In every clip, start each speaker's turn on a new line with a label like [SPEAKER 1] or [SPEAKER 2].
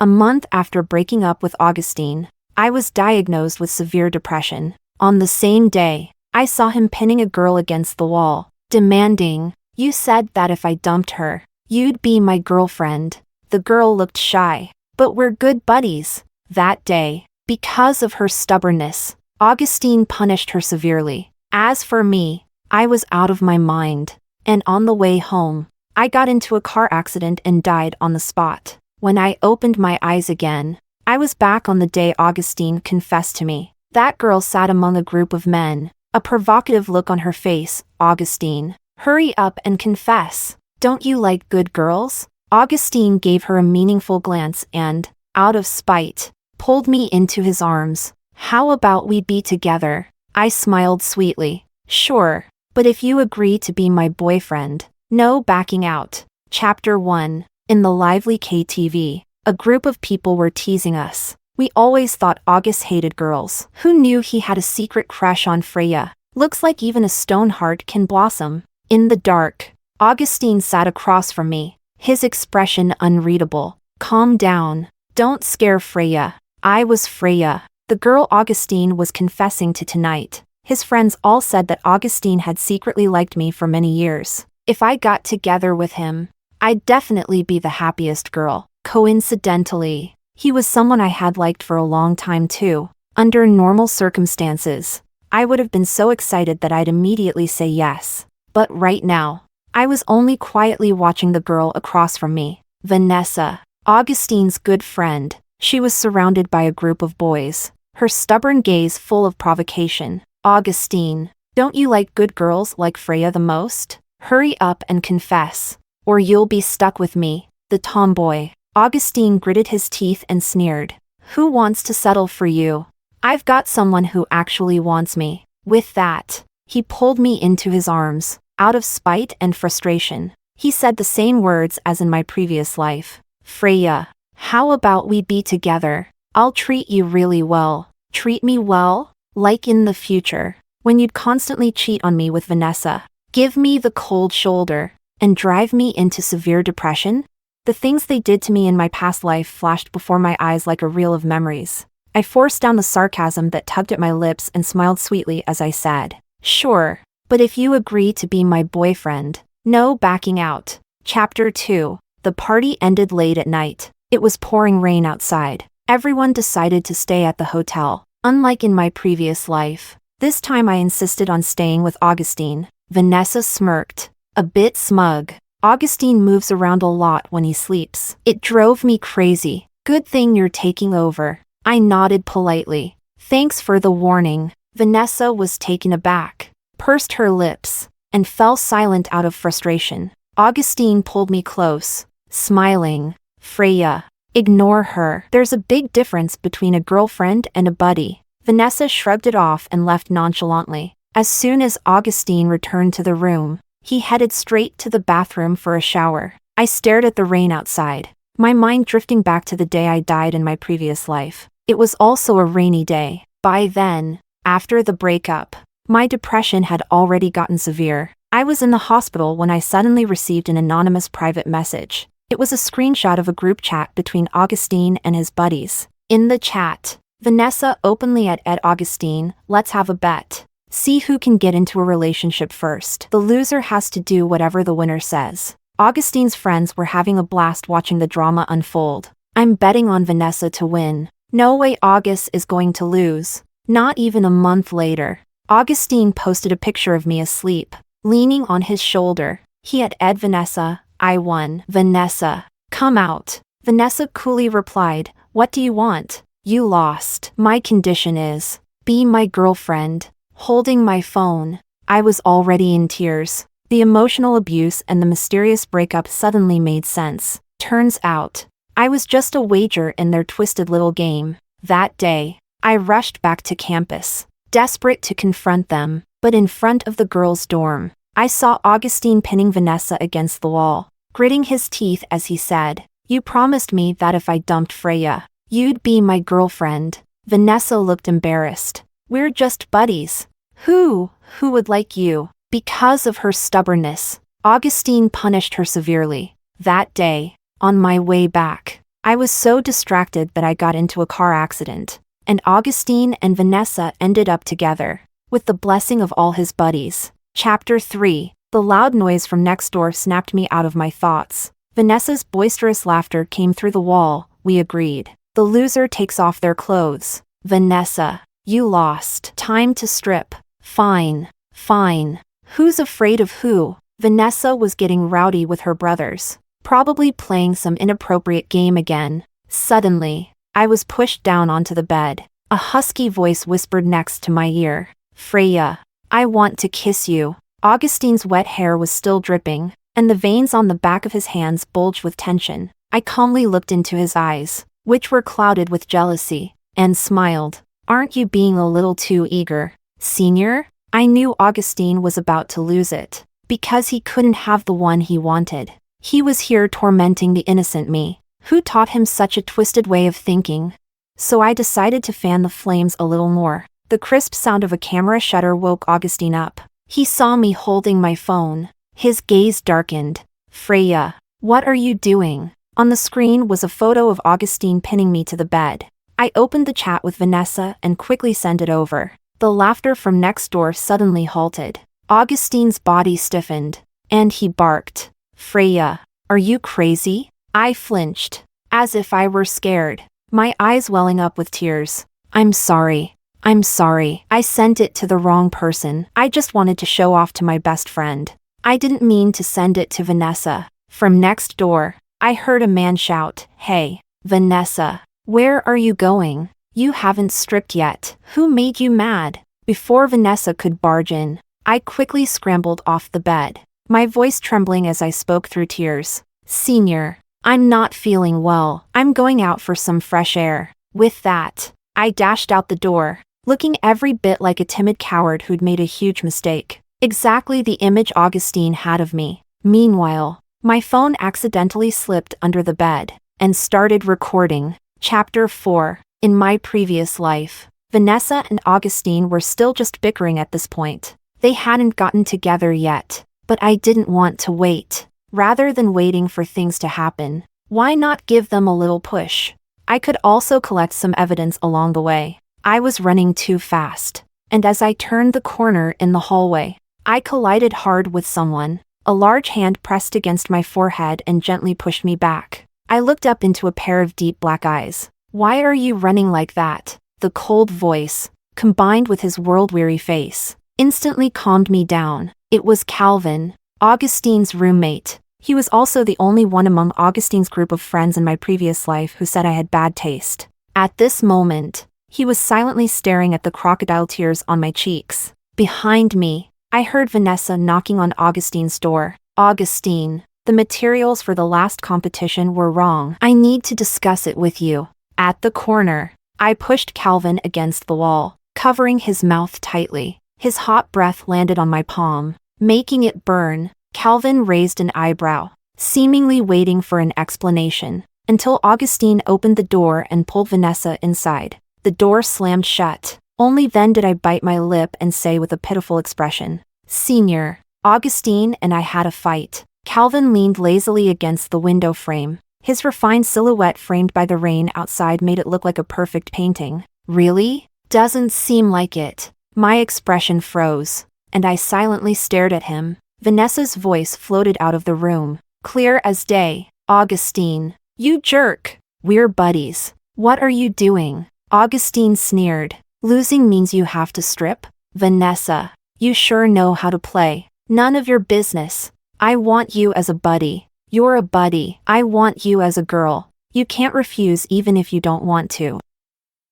[SPEAKER 1] A month after breaking up with Augustine, I was diagnosed with severe depression. On the same day, I saw him pinning a girl against the wall, demanding, "You said that if I dumped her, you'd be my girlfriend." The girl looked shy, but we're good buddies. That day, because of her stubbornness, Augustine punished her severely. As for me, I was out of my mind, and on the way home, I got into a car accident and died on the spot. When I opened my eyes again, I was back on the day Augustine confessed to me. That girl sat among a group of men, a provocative look on her face. "Augustine, hurry up and confess. Don't you like good girls?" Augustine gave her a meaningful glance and, out of spite, pulled me into his arms. "How about we be together?" I smiled sweetly. "Sure, but if you agree to be my boyfriend, no backing out." Chapter 1. In the lively KTV, a group of people were teasing us. We always thought August hated girls. Who knew he had a secret crush on Freya? Looks like even a stone heart can blossom. In the dark, Augustine sat across from me, his expression unreadable. "Calm down. Don't scare Freya." I was Freya, the girl Augustine was confessing to tonight. His friends all said that Augustine had secretly liked me for many years. If I got together with him, I'd definitely be the happiest girl. Coincidentally, he was someone I had liked for a long time too. Under normal circumstances, I would have been so excited that I'd immediately say yes. But right now, I was only quietly watching the girl across from me, Vanessa, Augustine's good friend. She was surrounded by a group of boys, her stubborn gaze full of provocation. "Augustine, don't you like good girls like Freya the most? Hurry up and confess, or you'll be stuck with me, the tomboy." Augustine gritted his teeth and sneered. "Who wants to settle for you? I've got someone who actually wants me." With that, he pulled me into his arms, out of spite and frustration. He said the same words as in my previous life. "Freya, how about we be together? I'll treat you really well." Treat me well? Like in the future, when you'd constantly cheat on me with Vanessa, give me the cold shoulder, and drive me into severe depression? The things they did to me in my past life flashed before my eyes like a reel of memories. I forced down the sarcasm that tugged at my lips and smiled sweetly as I said, "Sure, but if you agree to be my boyfriend, no backing out." Chapter 2. The party ended late at night. It was pouring rain outside. Everyone decided to stay at the hotel. Unlike in my previous life, this time I insisted on staying with Augustine. Vanessa smirked, a bit smug. "Augustine moves around a lot when he sleeps. It drove me crazy. Good thing you're taking over." I nodded politely. "Thanks for the warning." Vanessa was taken aback, pursed her lips, and fell silent out of frustration. Augustine pulled me close, smiling. "Freya, ignore her. There's a big difference between a girlfriend and a buddy." Vanessa shrugged it off and left nonchalantly. As soon as Augustine returned to the room, he headed straight to the bathroom for a shower. I stared at the rain outside, my mind drifting back to the day I died in my previous life. It was also a rainy day. By then, after the breakup, my depression had already gotten severe. I was in the hospital when I suddenly received an anonymous private message. It was a screenshot of a group chat between Augustine and his buddies. In the chat, Vanessa openly at Augustine, "Let's have a bet. See who can get into a relationship first. The loser has to do whatever the winner says." Augustine's friends were having a blast watching the drama unfold. "I'm betting on Vanessa to win. No way August is going to lose." Not even a month later, Augustine posted a picture of me asleep, leaning on his shoulder. He had Vanessa, "I won." "Vanessa, come out." Vanessa coolly replied, "What do you want? You lost. My condition is, be my girlfriend." Holding my phone, I was already in tears. The emotional abuse and the mysterious breakup suddenly made sense. Turns out, I was just a wager in their twisted little game. That day, I rushed back to campus, desperate to confront them, but in front of the girls' dorm, I saw Augustine pinning Vanessa against the wall, gritting his teeth as he said, "You promised me that if I dumped Freya, you'd be my girlfriend." Vanessa looked embarrassed. "We're just buddies." Who would like you?" Because of her stubbornness, Augustine punished her severely. That day, on my way back, I was so distracted that I got into a car accident, and Augustine and Vanessa ended up together, with the blessing of all his buddies. Chapter 3. The loud noise from next door snapped me out of my thoughts. Vanessa's boisterous laughter came through the wall. We agreed. The loser takes off their clothes. Vanessa, you lost. Time to strip. Fine. Fine. Who's afraid of who? Vanessa was getting rowdy with her brothers, probably playing some inappropriate game again. Suddenly, I was pushed down onto the bed. A husky voice whispered next to my ear. Freya, I want to kiss you. Augustine's wet hair was still dripping, and the veins on the back of his hands bulged with tension. I calmly looked into his eyes, which were clouded with jealousy, and smiled. Aren't you being a little too eager, Senior? I knew Augustine was about to lose it, because he couldn't have the one he wanted. He was here tormenting the innocent me. Who taught him such a twisted way of thinking? So I decided to fan the flames a little more. The crisp sound of a camera shutter woke Augustine up. He saw me holding my phone. His gaze darkened. Freya, what are you doing? On the screen was a photo of Augustine pinning me to the bed. I opened the chat with Vanessa and quickly sent it over. The laughter from next door suddenly halted. Augustine's body stiffened, and he barked. Freya, are you crazy? I flinched, as if I were scared, my eyes welling up with tears. I'm sorry. I sent it to the wrong person. I just wanted to show off to my best friend. I didn't mean to send it to Vanessa. From next door, I heard a man shout, Hey, Vanessa, where are you going? You haven't stripped yet. Who made you mad? Before Vanessa could barge in, I quickly scrambled off the bed, my voice trembling as I spoke through tears. Senior, I'm not feeling well. I'm going out for some fresh air. With that, I dashed out the door, looking every bit like a timid coward who'd made a huge mistake. Exactly the image Augustine had of me. Meanwhile, my phone accidentally slipped under the bed and started recording. Chapter 4. In my previous life, Vanessa and Augustine were still just bickering at this point. They hadn't gotten together yet, but I didn't want to wait. Rather than waiting for things to happen, why not give them a little push? I could also collect some evidence along the way. I was running too fast, and as I turned the corner in the hallway, I collided hard with someone. A large hand pressed against my forehead and gently pushed me back. I looked up into a pair of deep black eyes. Why are you running like that? The cold voice, combined with his world-weary face, instantly calmed me down. It was Calvin, Augustine's roommate. He was also the only one among Augustine's group of friends in my previous life who said I had bad taste. At this moment, he was silently staring at the crocodile tears on my cheeks. Behind me, I heard Vanessa knocking on Augustine's door. Augustine, the materials for the last competition were wrong. I need to discuss it with you. At the corner, I pushed Calvin against the wall, covering his mouth tightly. His hot breath landed on my palm, making it burn. Calvin raised an eyebrow, seemingly waiting for an explanation, until Augustine opened the door and pulled Vanessa inside. The door slammed shut. Only then did I bite my lip and say with a pitiful expression, Senior, Augustine and I had a fight. Calvin leaned lazily against the window frame. His refined silhouette framed by the rain outside made it look like a perfect painting. Really? Doesn't seem like it. My expression froze, and I silently stared at him. Vanessa's voice floated out of the room, clear as day. Augustine, you jerk. We're buddies. What are you doing? Augustine sneered. Losing means you have to strip? Vanessa, you sure know how to play. None of your business. I want you as a buddy. You're a buddy. I want you as a girl. You can't refuse even if you don't want to.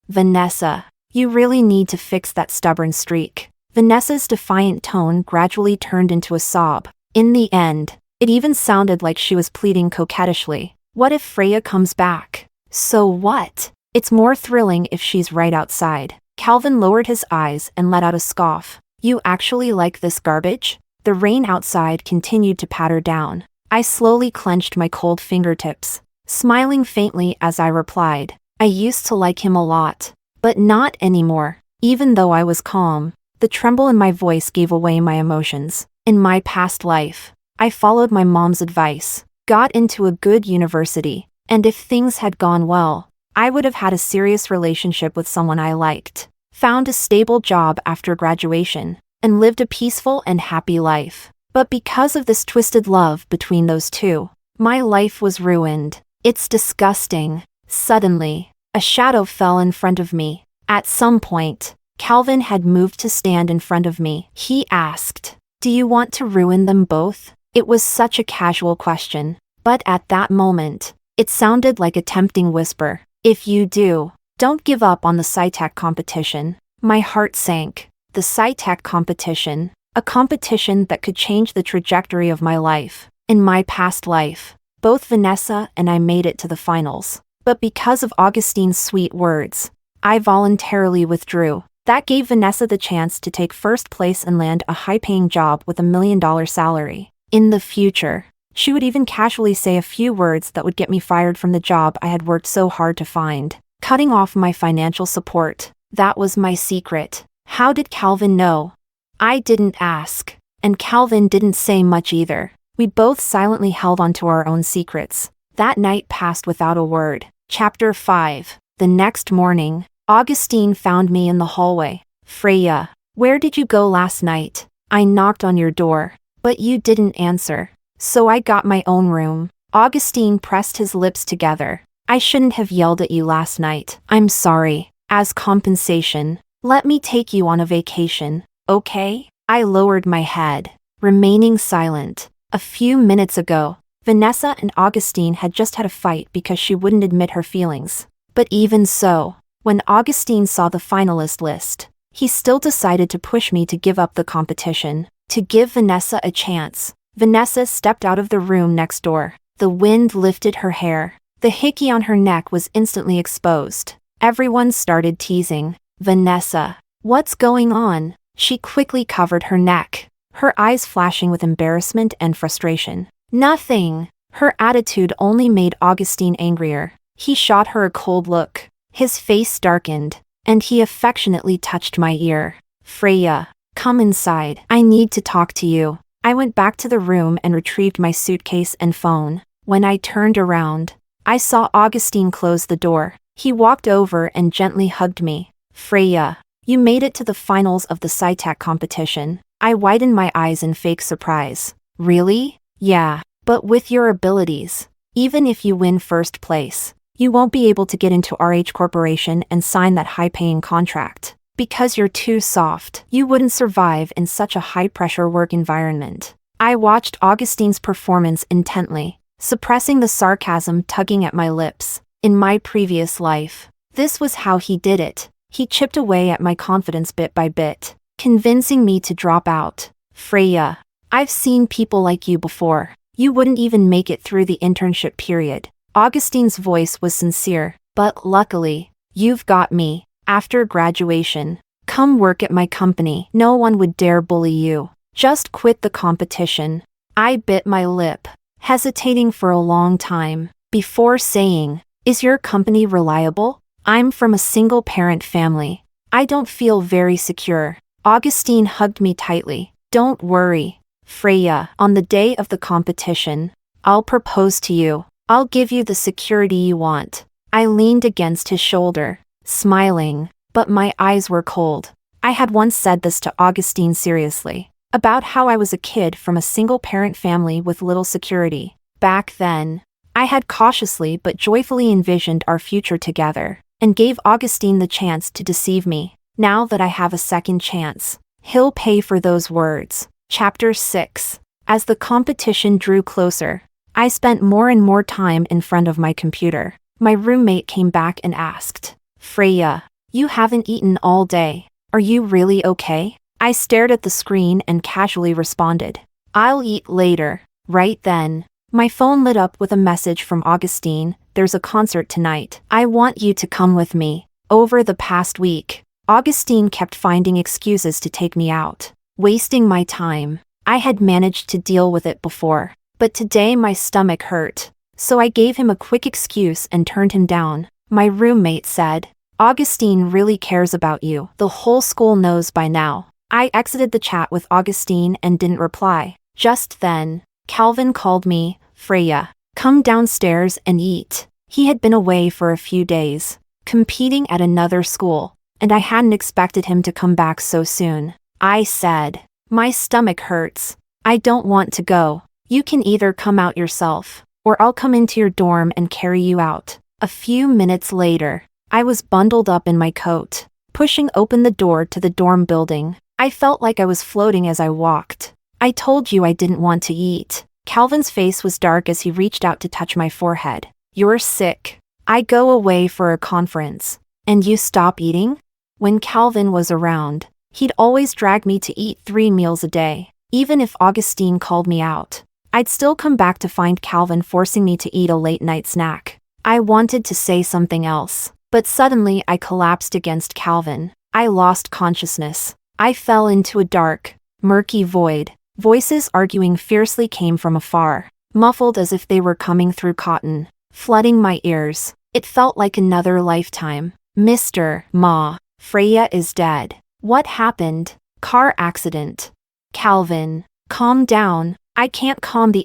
[SPEAKER 1] Vanessa, you really need to fix that stubborn streak. Vanessa's defiant tone gradually turned into a sob. In the end, it even sounded like she was pleading coquettishly. What if Freya comes back? So what? It's more thrilling if she's right outside. Calvin lowered his eyes and let out a scoff. You actually like this garbage? The rain outside continued to patter down. I slowly clenched my cold fingertips, smiling faintly as I replied. I used to like him a lot, but not anymore. Even though I was calm, the tremble in my voice gave away my emotions. In my past life, I followed my mom's advice, got into a good university, And if things had gone well, I would have had a serious relationship with someone I liked, found a stable job after graduation, and lived a peaceful and happy life. But because of this twisted love between those two, my life was ruined. It's disgusting. Suddenly, a shadow fell in front of me. At some point, Calvin had moved to stand in front of me. He asked, "Do you want to ruin them both?" It was such a casual question, but at that moment, it sounded like a tempting whisper. "If you do, don't give up on the SciTech competition." My heart sank. The SciTech competition, a competition that could change the trajectory of my life. In my past life, both Vanessa and I made it to the finals. But because of Augustine's sweet words, I voluntarily withdrew. That gave Vanessa the chance to take first place and land a high-paying job with $1 million salary. In the future, she would even casually say a few words that would get me fired from the job I had worked so hard to find, cutting off my financial support. That was my secret. How did Calvin know? I didn't ask, and Calvin didn't say much either. We both silently held onto our own secrets. That night passed without a word. Chapter 5. The next morning, Augustine found me in the hallway. "Freya, where did you go last night? I knocked on your door, but you didn't answer. So I got my own room." Augustine pressed his lips together. "I shouldn't have yelled at you last night. I'm sorry. As compensation, let me take you on a vacation, okay?" I lowered my head, remaining silent. A few minutes ago, Vanessa and Augustine had just had a fight because she wouldn't admit her feelings. But even so, when Augustine saw the finalist list, he still decided to push me to give up the competition, to give Vanessa a chance. Vanessa stepped out of the room next door. The wind lifted her hair. The hickey on her neck was instantly exposed. Everyone started teasing. "Vanessa, what's going on?" She quickly covered her neck, her eyes flashing with embarrassment and frustration. "Nothing." Her attitude only made Augustine angrier. He shot her a cold look. His face darkened, and he affectionately touched my ear. "Freya, come inside. I need to talk to you." I went back to the room and retrieved my suitcase and phone. When I turned around, I saw Augustine close the door. He walked over and gently hugged me. "Freya, you made it to the finals of the SciTech competition." I widened my eyes in fake surprise. "Really?" "Yeah, but with your abilities, even if you win first place, you won't be able to get into RH Corporation and sign that high-paying contract. Because you're too soft, you wouldn't survive in such a high-pressure work environment." I watched Augustine's performance intently, suppressing the sarcasm tugging at my lips. In my previous life, this was how he did it. He chipped away at my confidence bit by bit, convincing me to drop out. "Freya, I've seen people like you before. You wouldn't even make it through the internship period." Augustine's voice was sincere, "But luckily, you've got me. After graduation, come work at my company. No one would dare bully you. Just quit the competition." I bit my lip, hesitating for a long time, before saying, "Is your company reliable? I'm from a single-parent family. I don't feel very secure." Augustine hugged me tightly. "Don't worry, Freya. On the day of the competition, I'll propose to you. I'll give you the security you want." I leaned against his shoulder, smiling, but my eyes were cold. I had once said this to Augustine seriously, about how I was a kid from a single-parent family with little security. Back then, I had cautiously but joyfully envisioned our future together, and gave Augustine the chance to deceive me. Now that I have a second chance, he'll pay for those words. Chapter 6. As the competition drew closer, I spent more and more time in front of my computer. My roommate came back and asked, "Freya, you haven't eaten all day. Are you really okay?" I stared at the screen and casually responded, "I'll eat later." Right then, my phone lit up with a message from Augustine. "There's a concert tonight. I want you to come with me." Over the past week, Augustine kept finding excuses to take me out, wasting my time. I had managed to deal with it before, but today my stomach hurt, so I gave him a quick excuse and turned him down. My roommate said, "Augustine really cares about you. The whole school knows by now." I exited the chat with Augustine and didn't reply. Just then, Calvin called me. "Freya, come downstairs and eat." He had been away for a few days, competing at another school, and I hadn't expected him to come back so soon. I said, "My stomach hurts. I don't want to go. You can either come out yourself, or I'll come into your dorm and carry you out." A few minutes later, I was bundled up in my coat, pushing open the door to the dorm building. I felt like I was floating as I walked. "I told you I didn't want to eat." Calvin's face was dark as he reached out to touch my forehead. "You're sick. I go away for a conference, and you stop eating?" When Calvin was around, he'd always drag me to eat 3 meals a day. Even if Augustine called me out, I'd still come back to find Calvin forcing me to eat a late-night snack. I wanted to say something else, but suddenly I collapsed against Calvin. I lost consciousness. I fell into a dark, murky void. Voices arguing fiercely came from afar, muffled as if they were coming through cotton, flooding my ears. It felt like another lifetime. "Mr. Ma, Freya is dead." "What happened?" "Car accident." "Calvin, calm down." "I can't calm the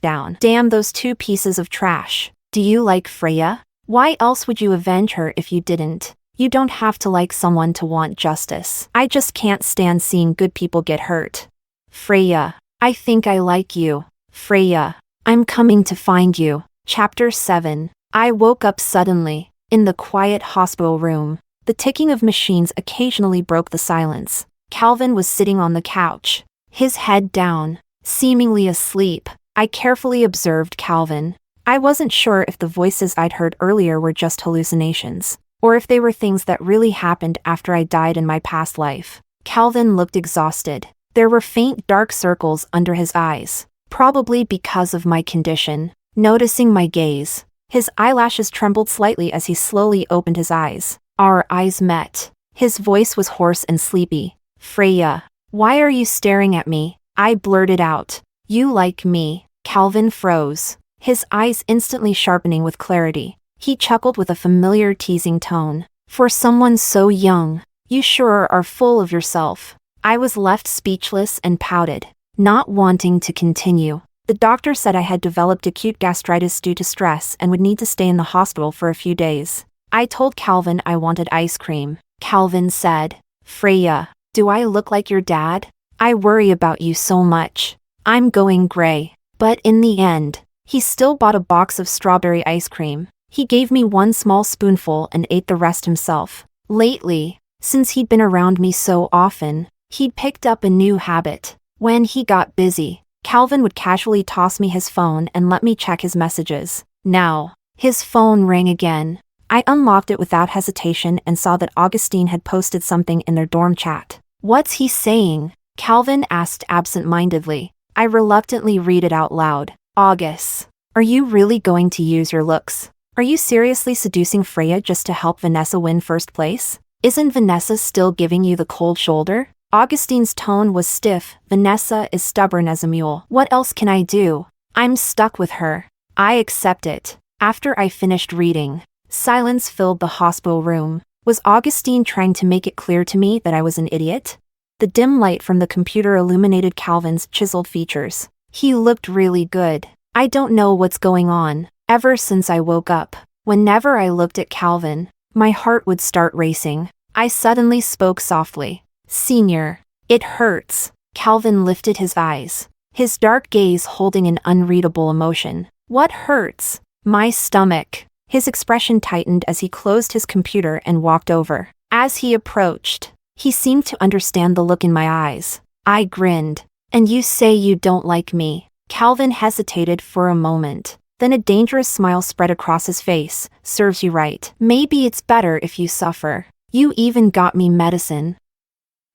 [SPEAKER 1] down. Damn those 2 pieces of trash." "Do you like Freya? Why else would you avenge her if you didn't?" "You don't have to like someone to want justice. I just can't stand seeing good people get hurt." "Freya, I think I like you." "Freya, I'm coming to find you." Chapter 7. I woke up suddenly, in the quiet hospital room. The ticking of machines occasionally broke the silence. Calvin was sitting on the couch, his head down, seemingly asleep. I carefully observed Calvin. I wasn't sure if the voices I'd heard earlier were just hallucinations, or if they were things that really happened after I died in my past life. Calvin looked exhausted. There were faint dark circles under his eyes, probably because of my condition. Noticing my gaze, his eyelashes trembled slightly as he slowly opened his eyes. Our eyes met. His voice was hoarse and sleepy. "Freya, why are you staring at me?" I blurted out. "You like me." Calvin froze, his eyes instantly sharpening with clarity. He chuckled with a familiar teasing tone. "For someone so young, you sure are full of yourself." I was left speechless and pouted, not wanting to continue. The doctor said I had developed acute gastritis due to stress and would need to stay in the hospital for a few days. I told Calvin I wanted ice cream. Calvin said, "Freya, do I look like your dad? I worry about you so much." I'm going gray. But in the end, he still bought a box of strawberry ice cream. He gave me 1 small spoonful and ate the rest himself. Lately, since he'd been around me so often, he'd picked up a new habit. When he got busy, Calvin would casually toss me his phone and let me check his messages. Now, his phone rang again. I unlocked it without hesitation and saw that Augustine had posted something in their dorm chat. "What's he saying?" Calvin asked absent-mindedly. I reluctantly read it out loud. "August, are you really going to use your looks? Are you seriously seducing Freya just to help Vanessa win first place? Isn't Vanessa still giving you the cold shoulder?" Augustine's tone was stiff. "Vanessa is stubborn as a mule. What else can I do? I'm stuck with her. I accept it." After I finished reading, silence filled the hospital room. Was Augustine trying to make it clear to me that I was an idiot? The dim light from the computer illuminated Calvin's chiseled features. He looked really good. I don't know what's going on. Ever since I woke up, whenever I looked at Calvin, my heart would start racing. I suddenly spoke softly. "Senior, it hurts." Calvin lifted his eyes, his dark gaze holding an unreadable emotion. "What hurts?" "My stomach." His expression tightened as he closed his computer and walked over. As he approached, he seemed to understand the look in my eyes. I grinned. "And you say you don't like me?" Calvin hesitated for a moment. Then a dangerous smile spread across his face. "Serves you right. Maybe it's better if you suffer. You even got me medicine."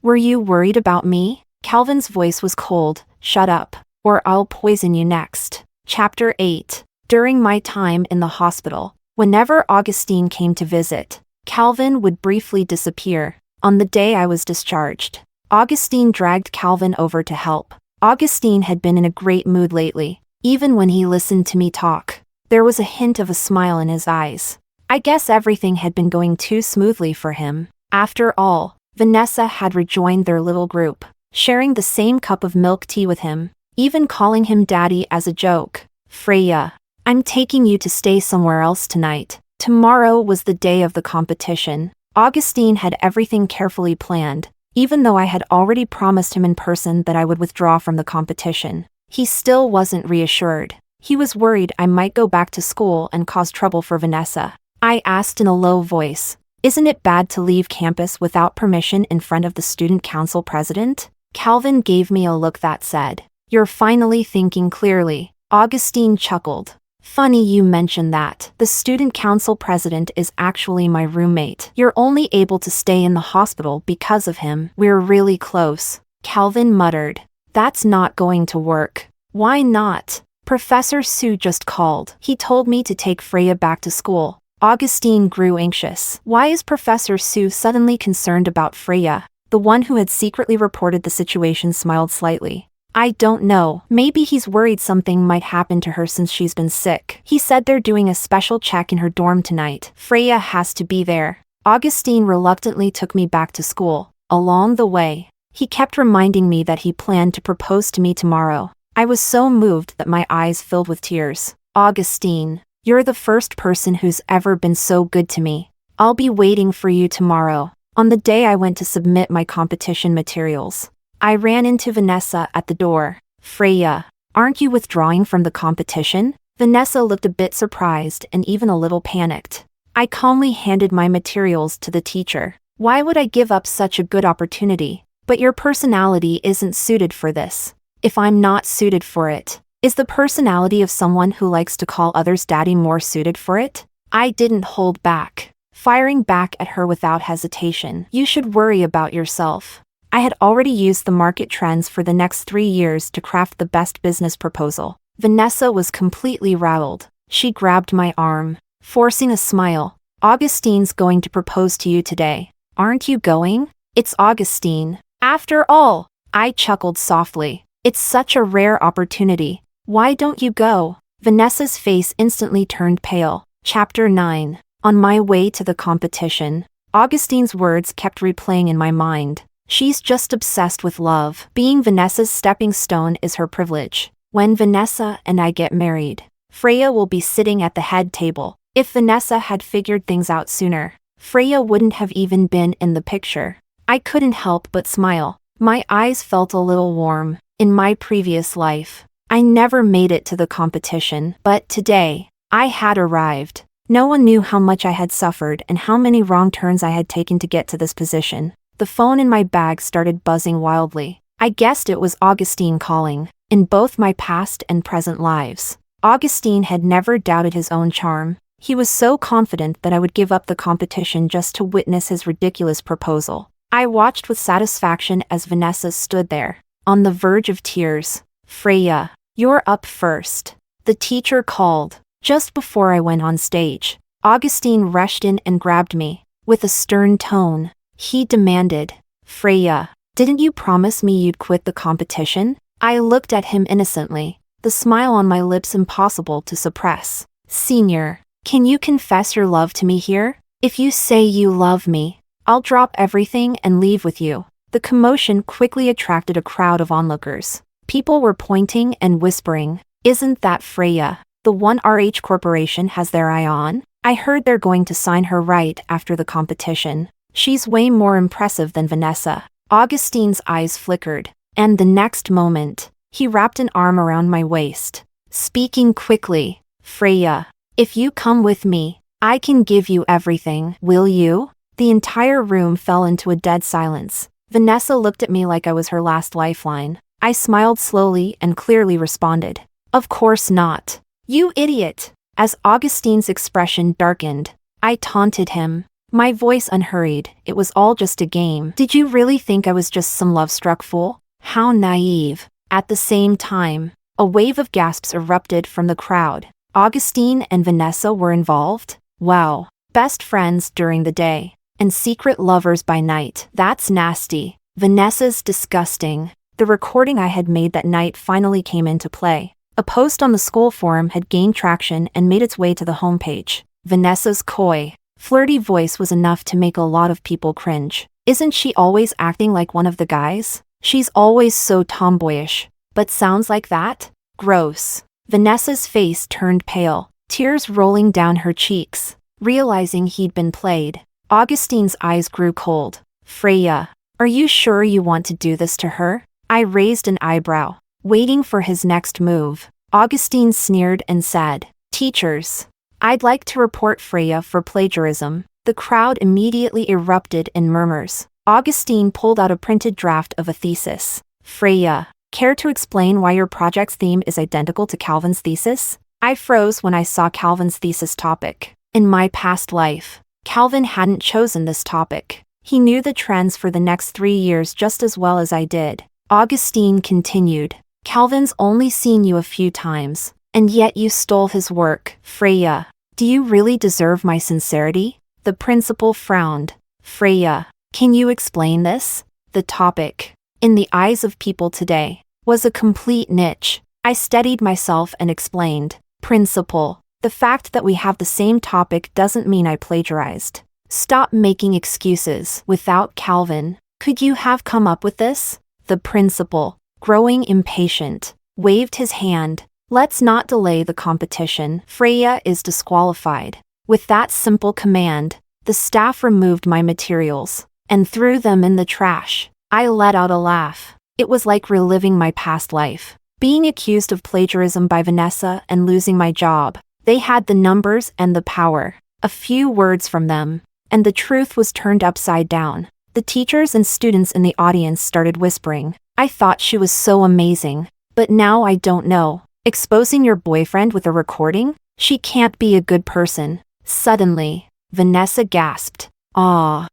[SPEAKER 1] "Were you worried about me?" Calvin's voice was cold. "Shut up, or I'll poison you next." Chapter 8. During my time in the hospital, whenever Augustine came to visit, Calvin would briefly disappear. On the day I was discharged, Augustine dragged Calvin over to help. Augustine had been in a great mood lately. Even when he listened to me talk, there was a hint of a smile in his eyes. I guess everything had been going too smoothly for him. After all, Vanessa had rejoined their little group, sharing the same cup of milk tea with him, even calling him daddy as a joke. "Freya, I'm taking you to stay somewhere else tonight. Tomorrow was the day of the competition. Augustine had everything carefully planned, even though I had already promised him in person that I would withdraw from the competition. He still wasn't reassured. He was worried I might go back to school and cause trouble for Vanessa. I asked in a low voice, "Isn't it bad to leave campus without permission in front of the student council president?" Calvin gave me a look that said, "You're finally thinking clearly." Augustine chuckled. "Funny you mention that. The student council president is actually my roommate. You're only able to stay in the hospital because of him. We're really close." Calvin muttered, "That's not going to work." "Why not?" "Professor Sue just called. He told me to take Freya back to school." Augustine grew anxious. Why is Professor Sue suddenly concerned about Freya? The one who had secretly reported the situation smiled slightly. "I don't know. Maybe he's worried something might happen to her since she's been sick. He said they're doing a special check in her dorm tonight. Freya has to be there." Augustine reluctantly took me back to school. Along the way, he kept reminding me that he planned to propose to me tomorrow. I was so moved that my eyes filled with tears. "Augustine, you're the first person who's ever been so good to me. I'll be waiting for you tomorrow." On the day I went to submit my competition materials, I ran into Vanessa at the door. "Freya, aren't you withdrawing from the competition?" Vanessa looked a bit surprised and even a little panicked. I calmly handed my materials to the teacher. "Why would I give up such a good opportunity? But your personality isn't suited for this." "If I'm not suited for it, is the personality of someone who likes to call others daddy more suited for it?" I didn't hold back, firing back at her without hesitation. "You should worry about yourself." I had already used the market trends for the next 3 years to craft the best business proposal. Vanessa was completely rattled. She grabbed my arm, forcing a smile. "Augustine's going to propose to you today. Aren't you going?" "It's Augustine. After all." I chuckled softly. "It's such a rare opportunity. Why don't you go?" Vanessa's face instantly turned pale. Chapter 9. On my way to the competition, Augustine's words kept replaying in my mind. "She's just obsessed with love. Being Vanessa's stepping stone is her privilege. When Vanessa and I get married, Freya will be sitting at the head table." If Vanessa had figured things out sooner, Freya wouldn't have even been in the picture. I couldn't help but smile. My eyes felt a little warm. In my previous life, I never made it to the competition, but today, I had arrived. No one knew how much I had suffered and how many wrong turns I had taken to get to this position. The phone in my bag started buzzing wildly. I guessed it was Augustine calling. In both my past and present lives, Augustine had never doubted his own charm. He was so confident that I would give up the competition just to witness his ridiculous proposal. I watched with satisfaction as Vanessa stood there, on the verge of tears. "Freya, you're up first." The teacher called. Just before I went on stage, Augustine rushed in and grabbed me. With a stern tone, he demanded, "Freya, didn't you promise me you'd quit the competition?" I looked at him innocently, the smile on my lips impossible to suppress. "Senior, can you confess your love to me here? If you say you love me, I'll drop everything and leave with you." The commotion quickly attracted a crowd of onlookers. People were pointing and whispering, "Isn't that Freya, the one RH Corporation has their eye on? I heard they're going to sign her right after the competition. She's way more impressive than Vanessa." Augustine's eyes flickered, and the next moment, he wrapped an arm around my waist, speaking quickly. "Freya, if you come with me, I can give you everything. Will you?" The entire room fell into a dead silence. Vanessa looked at me like I was her last lifeline. I smiled slowly and clearly responded, "Of course not. You idiot." As Augustine's expression darkened, I taunted him, my voice unhurried. "It was all just a game. Did you really think I was just some love-struck fool? How naive." At the same time, a wave of gasps erupted from the crowd. Augustine and Vanessa were involved? Wow. Best friends during the day, and secret lovers by night. That's nasty. Vanessa's disgusting. The recording I had made that night finally came into play. A post on the school forum had gained traction and made its way to the homepage. Vanessa's coy, flirty voice was enough to make a lot of people cringe. Isn't she always acting like one of the guys? She's always so tomboyish. But sounds like that? Gross. Vanessa's face turned pale, tears rolling down her cheeks. Realizing he'd been played, Augustine's eyes grew cold. Freya, are you sure you want to do this to her? I raised an eyebrow, waiting for his next move. Augustine sneered and said, "Teachers, I'd like to report Freya for plagiarism." The crowd immediately erupted in murmurs. Augustine pulled out a printed draft of a thesis. "Freya, care to explain why your project's theme is identical to Calvin's thesis?" I froze when I saw Calvin's thesis topic. In my past life, Calvin hadn't chosen this topic. He knew the trends for the next 3 years just as well as I did. Augustine continued, "Calvin's only seen you a few times, and yet you stole his work. Freya, do you really deserve my sincerity?" The principal frowned. "Freya, can you explain this?" The topic, in the eyes of people today, was a complete niche. I steadied myself and explained, "Principal, the fact that we have the same topic doesn't mean I plagiarized. Stop making excuses. Without Calvin, could you have come up with this?" The principal, growing impatient, waved his hand. "Let's not delay the competition. Freya is disqualified." With that simple command, the staff removed my materials and threw them in the trash. I let out a laugh. It was like reliving my past life, being accused of plagiarism by Vanessa and losing my job. They had the numbers and the power. A few words from them, and the truth was turned upside down. The teachers and students in the audience started whispering, "I thought she was so amazing, but now I don't know. Exposing your boyfriend with a recording? She can't be a good person." Suddenly, Vanessa gasped, "Aw.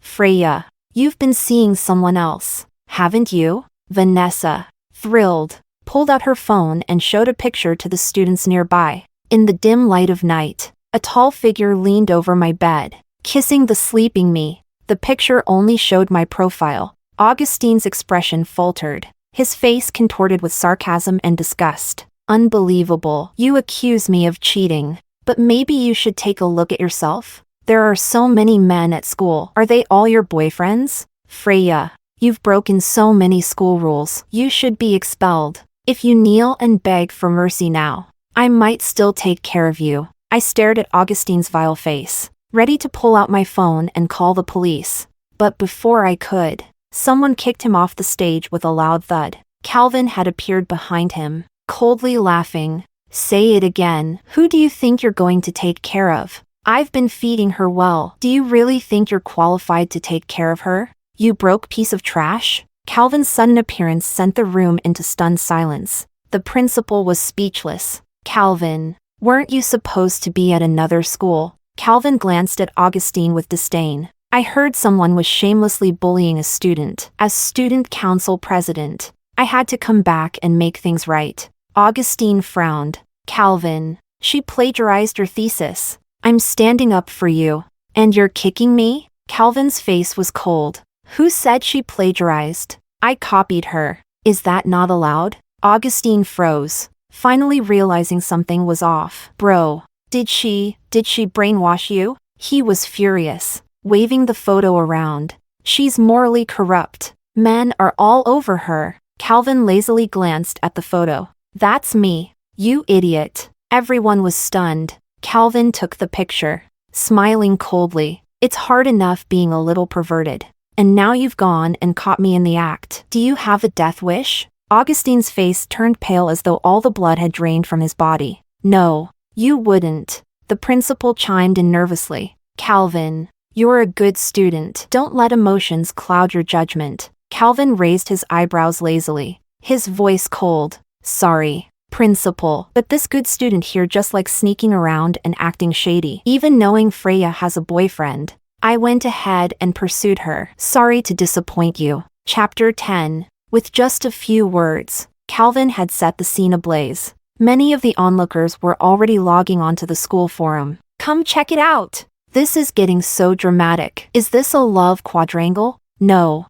[SPEAKER 1] Freya, you've been seeing someone else, haven't you?" Vanessa, thrilled, pulled out her phone and showed a picture to the students nearby. In the dim light of night, a tall figure leaned over my bed, kissing the sleeping me. The picture only showed my profile. Augustine's expression faltered, his face contorted with sarcasm and disgust. "Unbelievable. You accuse me of cheating. But maybe you should take a look at yourself. There are so many men at school. Are they all your boyfriends? Freya, you've broken so many school rules. You should be expelled. If you kneel and beg for mercy now, I might still take care of you." I stared at Augustine's vile face, ready to pull out my phone and call the police. But before I could, someone kicked him off the stage with a loud thud. Calvin had appeared behind him, coldly laughing. "Say it again. Who do you think you're going to take care of? I've been feeding her well. Do you really think you're qualified to take care of her? You broke piece of trash?" Calvin's sudden appearance sent the room into stunned silence. The principal was speechless. "Calvin, weren't you supposed to be at another school?" Calvin glanced at Augustine with disdain. "I heard someone was shamelessly bullying a student. As student council president, I had to come back and make things right." Augustine frowned. "Calvin, she plagiarized your thesis. I'm standing up for you. And you're kicking me?" Calvin's face was cold. "Who said she plagiarized? I copied her. Is that not allowed?" Augustine froze, finally realizing something was off. "Bro, did she brainwash you?" He was furious, waving the photo around. "She's morally corrupt. Men are all over her." Calvin lazily glanced at the photo. "That's me, you idiot." Everyone was stunned. Calvin took the picture, smiling coldly. "It's hard enough being a little perverted, and now you've gone and caught me in the act. Do you have a death wish?" Augustine's face turned pale as though all the blood had drained from his body. "No, you wouldn't." The principal chimed in nervously. "Calvin, you're a good student. Don't let emotions cloud your judgment." Calvin raised his eyebrows lazily, his voice cold. "Sorry, principal, but this good student here just likes sneaking around and acting shady, even knowing Freya has a boyfriend. I went ahead and pursued her. Sorry to disappoint you." Chapter 10. With just a few words, Calvin had set the scene ablaze. Many of the onlookers were already logging onto the school forum. "Come check it out. This is getting so dramatic. Is this a love quadrangle? No,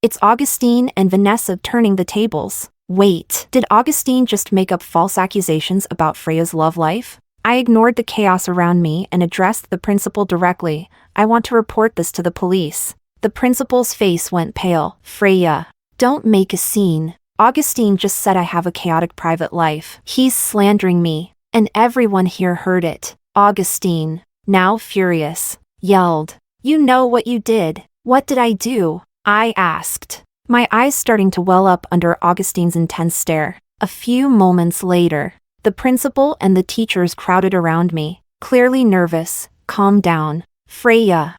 [SPEAKER 1] it's Augustine and Vanessa turning the tables. Wait, did Augustine just make up false accusations about Freya's love life?" I ignored the chaos around me and addressed the principal directly. "I want to report this to the police." The principal's face went pale. "Freya, don't make a scene." Augustine just said I have a chaotic private life. He's slandering me. And everyone here heard it. Augustine, now furious, yelled, "You know what you did." "What did I do?" I asked, my eyes starting to well up under Augustine's intense stare. A few moments later, the principal and the teachers crowded around me, clearly nervous. "Calm down, Freya.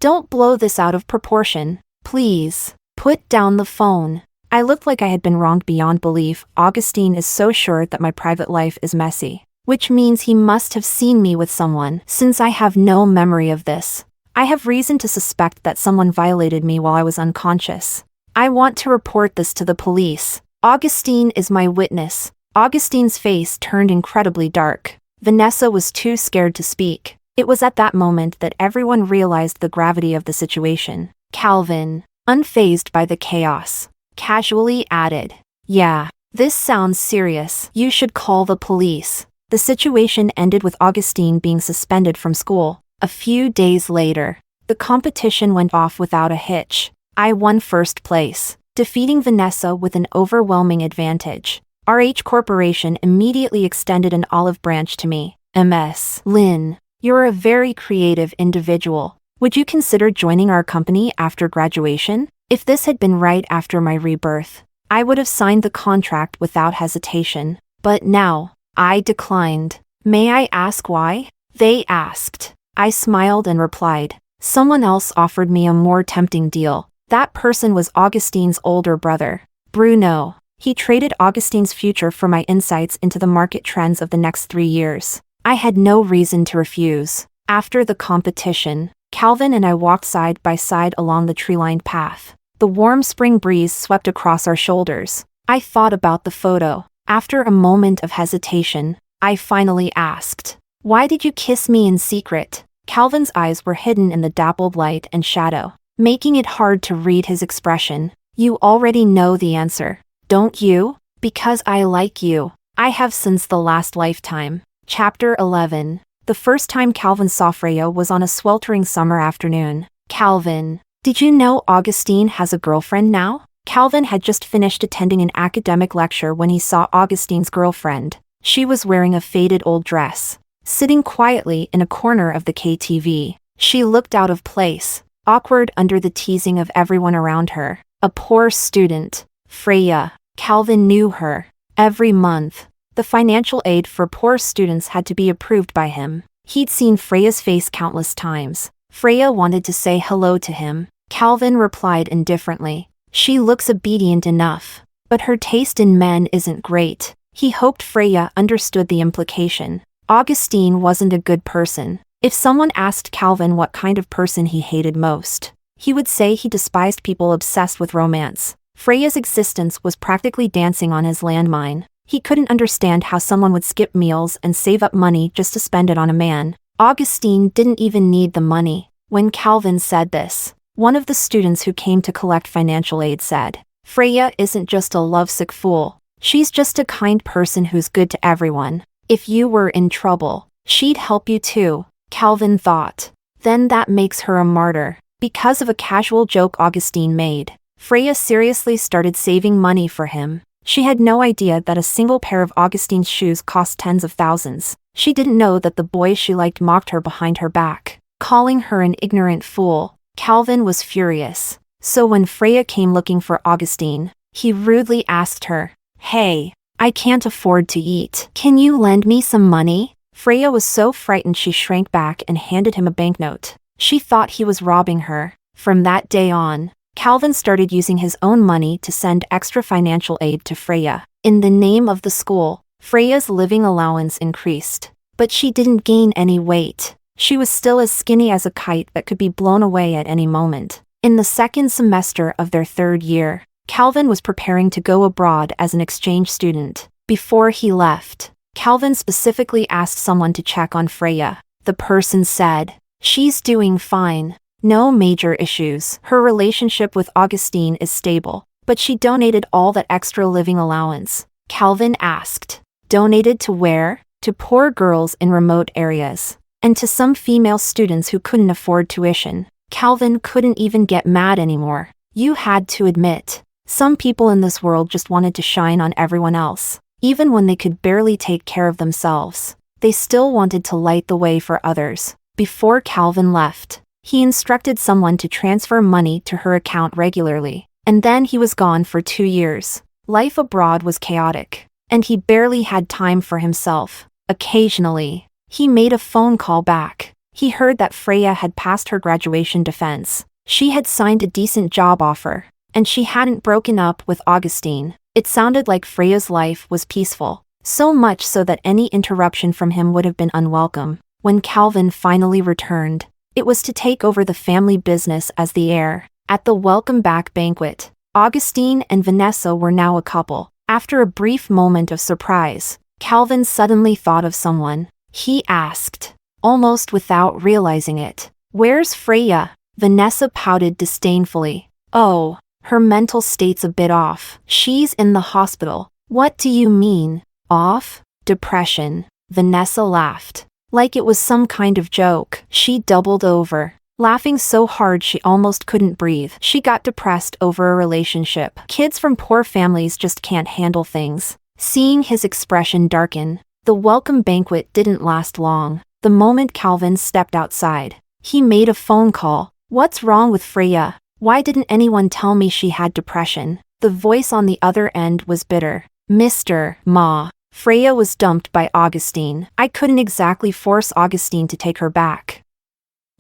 [SPEAKER 1] Don't blow this out of proportion, please. Put down the phone." I looked like I had been wronged beyond belief. Augustine is so sure that my private life is messy, which means he must have seen me with someone, since I have no memory of this. I have reason to suspect that someone violated me while I was unconscious. I want to report this to the police. Augustine is my witness. Augustine's face turned incredibly dark. Vanessa was too scared to speak. It was at that moment that everyone realized the gravity of the situation. Calvin, unfazed by the chaos, casually added, "Yeah, this sounds serious. You should call the police." The situation ended with Augustine being suspended from school. A few days later, the competition went off without a hitch. I won first place, defeating Vanessa with an overwhelming advantage. RH Corporation immediately extended an olive branch to me. "Ms. Lin, you're a very creative individual. Would you consider joining our company after graduation?" If this had been right after my rebirth, I would have signed the contract without hesitation. But now, I declined. "May I ask why?" they asked. I smiled and replied, "Someone else offered me a more tempting deal." That person was Augustine's older brother, Bruno. He traded Augustine's future for my insights into the market trends of the next 3 years. I had no reason to refuse. After the competition, Calvin and I walked side by side along the tree-lined path. The warm spring breeze swept across our shoulders. I thought about the photo. After a moment of hesitation, I finally asked, "Why did you kiss me in secret?" Calvin's eyes were hidden in the dappled light and shadow, making it hard to read his expression. "You already know the answer, don't you?" "Because I like you. I have since the last lifetime." Chapter 11. The first time Calvin saw Freya was on a sweltering summer afternoon. "Calvin, did you know Augustine has a girlfriend now?" Calvin had just finished attending an academic lecture when he saw Augustine's girlfriend. She was wearing a faded old dress, sitting quietly in a corner of the KTV. She looked out of place, awkward under the teasing of everyone around her. A poor student. Freya. Calvin knew her. Every month, the financial aid for poor students had to be approved by him. He'd seen Freya's face countless times. Freya wanted to say hello to him. Calvin replied indifferently, "She looks obedient enough, but her taste in men isn't great." He hoped Freya understood the implication. Augustine wasn't a good person. If someone asked Calvin what kind of person he hated most, he would say he despised people obsessed with romance. Freya's existence was practically dancing on his landmine. He couldn't understand how someone would skip meals and save up money just to spend it on a man. Augustine didn't even need the money. When Calvin said this, one of the students who came to collect financial aid said, "Freya isn't just a lovesick fool. She's just a kind person who's good to everyone. If you were in trouble, she'd help you too." Calvin thought. Then that makes her a martyr. Because of a casual joke Augustine made, Freya seriously started saving money for him. She had no idea that a single pair of Augustine's shoes cost tens of thousands. She didn't know that the boys she liked mocked her behind her back, calling her an ignorant fool. Calvin was furious. So when Freya came looking for Augustine, he rudely asked her, "Hey, I can't afford to eat. Can you lend me some money?" Freya was so frightened she shrank back and handed him a banknote. She thought he was robbing her. From that day on, Calvin started using his own money to send extra financial aid to Freya. In the name of the school, Freya's living allowance increased. But she didn't gain any weight. She was still as skinny as a kite that could be blown away at any moment. In the second semester of their 3rd year, Calvin was preparing to go abroad as an exchange student. Before he left, Calvin specifically asked someone to check on Freya. The person said, "She's doing fine. No major issues. Her relationship with Augustine is stable, but she donated all that extra living allowance." Calvin asked, "Donated to where?" "To poor girls in remote areas, and to some female students who couldn't afford tuition." Calvin couldn't even get mad anymore. "You had to admit, Some people in this world just wanted to shine on everyone else. Even when they could barely take care of themselves, they still wanted to light the way for others. Before Calvin left, he instructed someone to transfer money to her account regularly, and then he was gone for 2 years. Life abroad was chaotic, and he barely had time for himself. Occasionally, he made a phone call back. He heard that Freya had passed her graduation defense. She had signed a decent job offer, and she hadn't broken up with Augustine. It sounded like Freya's life was peaceful, so much so that any interruption from him would have been unwelcome. When Calvin finally returned, it was to take over the family business as the heir. At the welcome back banquet, Augustine and Vanessa were now a couple. After a brief moment of surprise, Calvin suddenly thought of someone. He asked, almost without realizing it, "Where's Freya?" Vanessa pouted disdainfully. "Oh, her mental state's a bit off. She's in the hospital." "What do you mean, off?" "Depression." Vanessa laughed, like it was some kind of joke. She doubled over, laughing so hard she almost couldn't breathe. She got depressed over a relationship. Kids from poor families just can't handle things. Seeing his expression darken, the welcome banquet didn't last long. The moment Calvin stepped outside, he made a phone call. "What's wrong with Freya? Why didn't anyone tell me she had depression?" The voice on the other end was bitter. "Mr. Ma, Freya was dumped by Augustine. I couldn't exactly force Augustine to take her back.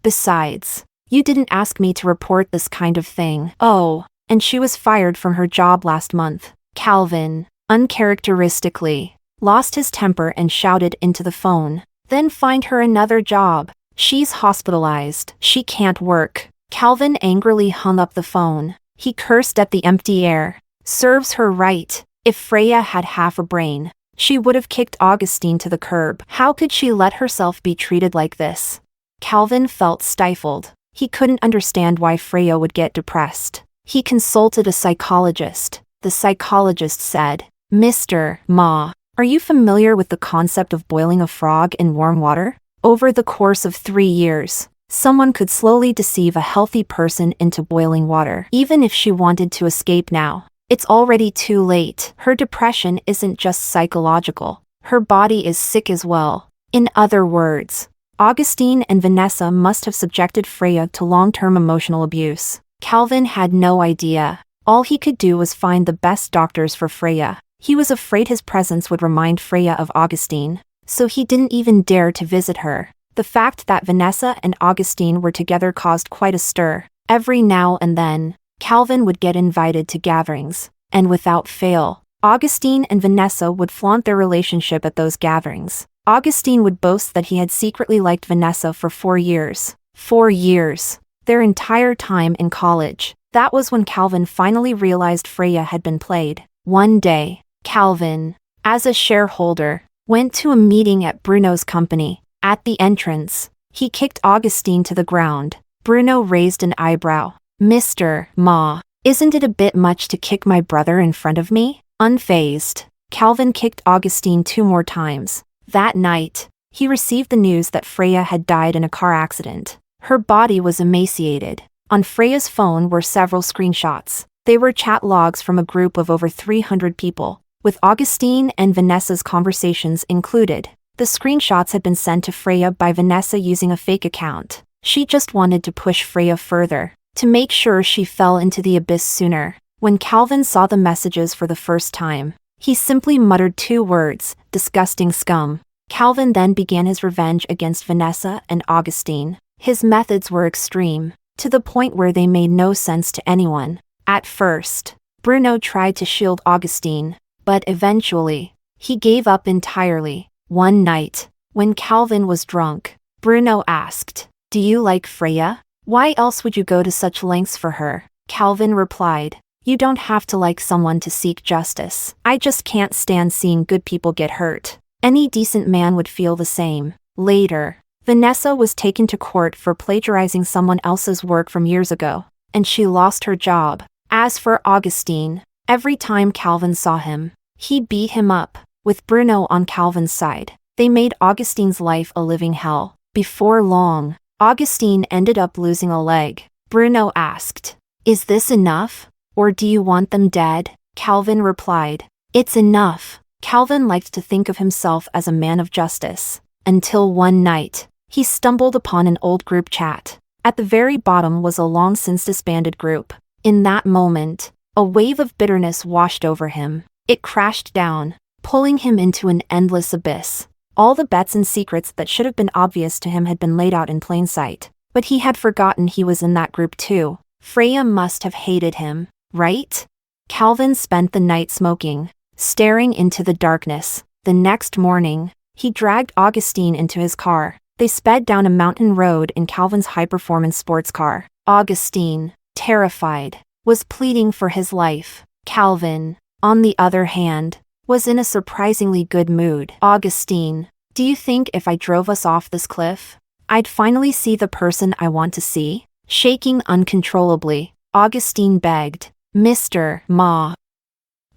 [SPEAKER 1] Besides, you didn't ask me to report this kind of thing." "Oh, and she was fired from her job last month." Calvin, uncharacteristically, lost his temper and shouted into the phone. "Then find her another job. She's hospitalized. She can't work." Calvin angrily hung up the phone. He cursed at the empty air. Serves her right. If Freya had half a brain, she would have kicked Augustine to the curb. How could she let herself be treated like this? Calvin felt stifled. He couldn't understand why Freya would get depressed. He consulted a psychologist. The psychologist said, "Mr. Ma, are you familiar with the concept of boiling a frog in warm water? Over the course of 3 years, someone could slowly deceive a healthy person into boiling water. Even if she wanted to escape now, it's already too late. Her depression isn't just psychological. Her body is sick as well." In other words, Augustine and Vanessa must have subjected Freya to long-term emotional abuse. Calvin had no idea. All he could do was find the best doctors for Freya. He was afraid his presence would remind Freya of Augustine, so he didn't even dare to visit her. The fact that Vanessa and Augustine were together caused quite a stir. Every now and then, Calvin would get invited to gatherings, and without fail, Augustine and Vanessa would flaunt their relationship at those gatherings. Augustine would boast that he had secretly liked Vanessa for 4 years. 4 years. Their entire time in college. That was when Calvin finally realized Freya had been played. One day, Calvin, as a shareholder, went to a meeting at Bruno's company. At the entrance, he kicked Augustine to the ground. Bruno raised an eyebrow. "Mr. Ma, isn't it a bit much to kick my brother in front of me?" Unfazed, Calvin kicked Augustine 2 more times. That night, he received the news that Freya had died in a car accident. Her body was emaciated. On Freya's phone were several screenshots. They were chat logs from a group of over 300 people, with Augustine and Vanessa's conversations included. The screenshots had been sent to Freya by Vanessa using a fake account. She just wanted to push Freya further, to make sure she fell into the abyss sooner. When Calvin saw the messages for the first time, he simply muttered 2 words, "Disgusting scum." Calvin then began his revenge against Vanessa and Augustine. His methods were extreme, to the point where they made no sense to anyone. At first, Bruno tried to shield Augustine, but eventually, he gave up entirely. One night, when Calvin was drunk, Bruno asked, "Do you like Freya? Why else would you go to such lengths for her?" Calvin replied, "You don't have to like someone to seek justice. I just can't stand seeing good people get hurt. Any decent man would feel the same." Later, Vanessa was taken to court for plagiarizing someone else's work from years ago, and she lost her job. As for Augustine, every time Calvin saw him, he beat him up. With Bruno on Calvin's side, they made Augustine's life a living hell. Before long, Augustine ended up losing a leg. Bruno asked, "Is this enough?" Or do you want them dead? Calvin replied. It's enough. Calvin liked to think of himself as a man of justice. Until one night, he stumbled upon an old group chat. At the very bottom was a long since disbanded group. In that moment, a wave of bitterness washed over him. It crashed down, pulling him into an endless abyss. All the bets and secrets that should have been obvious to him had been laid out in plain sight. But he had forgotten he was in that group too. Freya must have hated him, right? Calvin spent the night smoking, staring into the darkness. The next morning, he dragged Augustine into his car. They sped down a mountain road in Calvin's high-performance sports car. Augustine, terrified, was pleading for his life. Calvin, on the other hand, was in a surprisingly good mood. Augustine, do you think if I drove us off this cliff, I'd finally see the person I want to see? Shaking uncontrollably, Augustine begged, Mr. Ma.